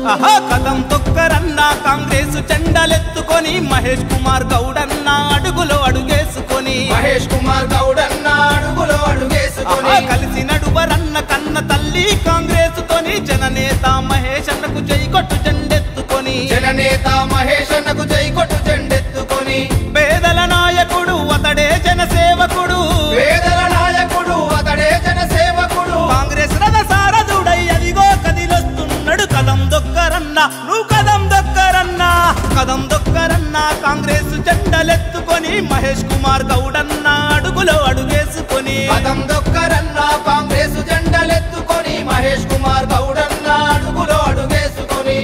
ఆహా కదం తొక్కరన్న కాంగ్రెస్ జెండలెత్తుకొని మహేష్ కుమార్ గౌడన్న అడుగులో అడుగేసుకొని మహేష్ కుమార్ గౌడన్న అడుగులో అడుగేసుకొని కలిసి నడువరన్న కన్న తల్లి కాంగ్రెస్ తోని జననేత మహేష్ అన్నకు జై కొట్టు జెండెత్తుకొని జననేత మహేష్ అన్నకు జై కొట్టు జెండెత్తుకొని పేదల నాయకుడు అతడే జనసేవకుడు పేదల నాయకుడు అతడే జనసేవకుడు కాంగ్రెస్ రథ సారథుడై అదిగో కదిలొస్తున్నాడు కదం దొక్కరన్న నువ్వు కదం దొక్కరన్న కదం దొక్కరన్న కాంగ్రెస్ జెండలెత్తుకొని మహేష్ కుమార్ గౌడన్న అడుగులో అడుగేసుకొని కదం దొక్కరన్న కాంగ్రెస్ జెండలెత్తుకొని మహేష్ కుమార్ గౌడన్న అడుగులో అడుగేసుకొని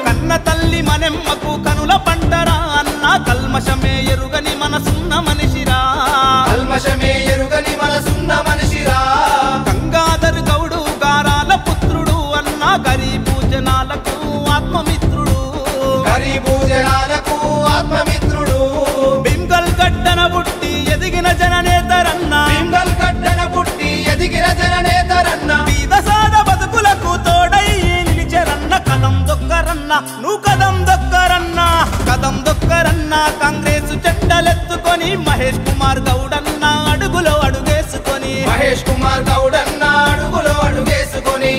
కన్న తల్లి మనెమ్మకు కనుల పంటరా అన్న కల్మషమే ఎరుగని మనసున్న మనిషిరా కల్మషమే ఎరుగని మనసున్న మనిషిరా గంగాధర్ గౌడు గారాల పుత్రుడు అన్న గరీబు జనాలకు ఆత్మమిత్రుడు గరీబు జనాలకు ఆత్మమిత్రుడు బింగల్ గడ్డన పుట్టి ఎదిగిన జననేతరన్న బింగల్ గడ్డన పుట్టి ఎదిగిన జననేతరన్న బీద సాద బతుకులకు తోడై నిలిచెరన్న కదం దొక్కరన్న నువ్వు కదం దొక్కరన్న కదం దొక్కరన్న కాంగ్రెస్ జెండలెత్తుకొని మహేష్ కుమార్ గౌడన్న అడుగులో అడుగేసుకొని మహేష్ కుమార్ గౌడన్న అడుగులో అడుగేసుకొని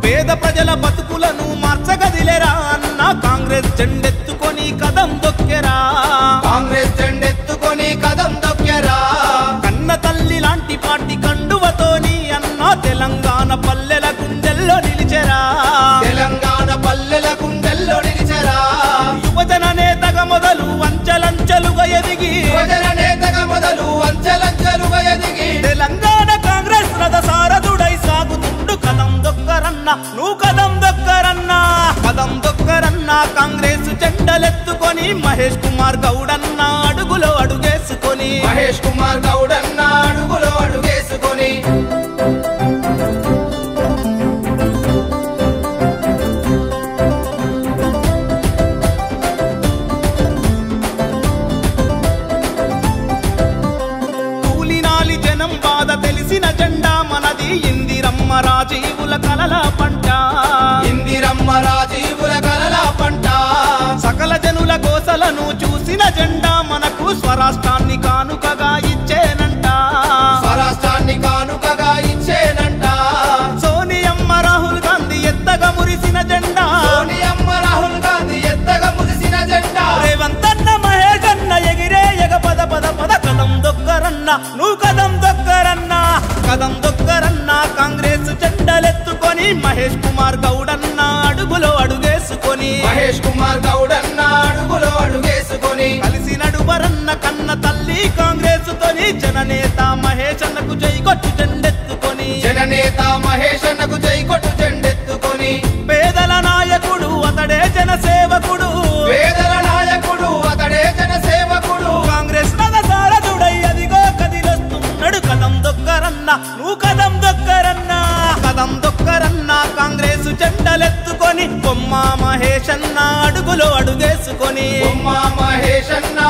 పేద ప్రజల బతుకులను మార్చగదిలేరా అన్న కాంగ్రెస్ జెండెత్తుకొని కదం దొక్కెరా కాంగ్రెస్ జెండెత్తుకొని కదం దొక్కెరా కన్న తల్లి లాంటి పార్టీ కండువతోని అన్న తెలంగాణ పల్లెల గుండెల్లో నిలిచెరా తెలంగాణ పల్లెల గుండెల్లో నిలిచెరా యువజన నేతగా మొదలు అంచెలంచెలుగా ఎదిగి యువజన నేతగా మొదలు అంచెలంచెలుగా ఎదిగి తెలంగాణ కాంగ్రెస్ రథ సారథుడై సాగుతుండు కదం దొక్కరన్న నువ్వు కదం దొక్కరన్న కదం దొక్కరన్న కాంగ్రెస్ జెండలెత్తుకొని మహేష్ కుమార్ గౌడన్న అడుగులో అడుగేసుకొని మహేష్ కుమార్ గౌడన్న అడుగులో అడుగేసుకొని కూలినాలి జనం బాధ తెలిసిన జెండా మనది ఇందిరమ్మ రాజీవుల కలల పంట ఇందిరమ్మ రాజీవుల కలల పంట సకల జనుల గోసలను చూసిన జెండా మనకు స్వరాష్ట్రాన్ని కానుకగా ఇచ్చేనంట స్వరాష్ట్రాన్ని కానుకగా ఇచ్చేనంట సోనియమ్మ రాహుల్ గాంధీ ఎత్తగా మురిసిన జెండా సోనియమ్మ రాహుల్ గాంధీ ఎత్తగా మురిసిన జెండా రేవంత్ అన్న మహేష్ అన్న ఎగిరే ఎగ పద పద పద కదం దొక్కరన్న నువ్వు కదం దొక్కరన్న కదం దొక్కరన్న కాంగ్రెస్ జెండలెత్తుకొని మహేష్ కుమార్ గౌడన్న అడుగులో అడుగేసుకొని మహేష్ కుమార్ గౌడన్న అడుగులో అడుగేసుకొని కలిసి నడువరన్న కన్న తల్లి కాంగ్రెస్ తోని జననేత మహేష్ అన్నకు జై కొట్టు జెండెత్తుకొని జననేత మహేష్ అన్నకు జై కొట్టు జెండెత్తుకొని పేదల నాయకుడు అతడే జనసేవకుడు పేదల నాయకుడు అతడే జనసేవకుడు కాంగ్రెస్ రథ సారథుడై అదిగో కదిలొస్తున్నాడు కదం దొక్కరన్న నువ్వు కదం దొక్కరన్న కదం దొక్కరన్న కాంగ్రెస్ జెండలెత్తుకొని బొమ్మ మహేష్ అన్న అడుగులో అడుగేసుకొని బొమ్మ మహేష్ అన్న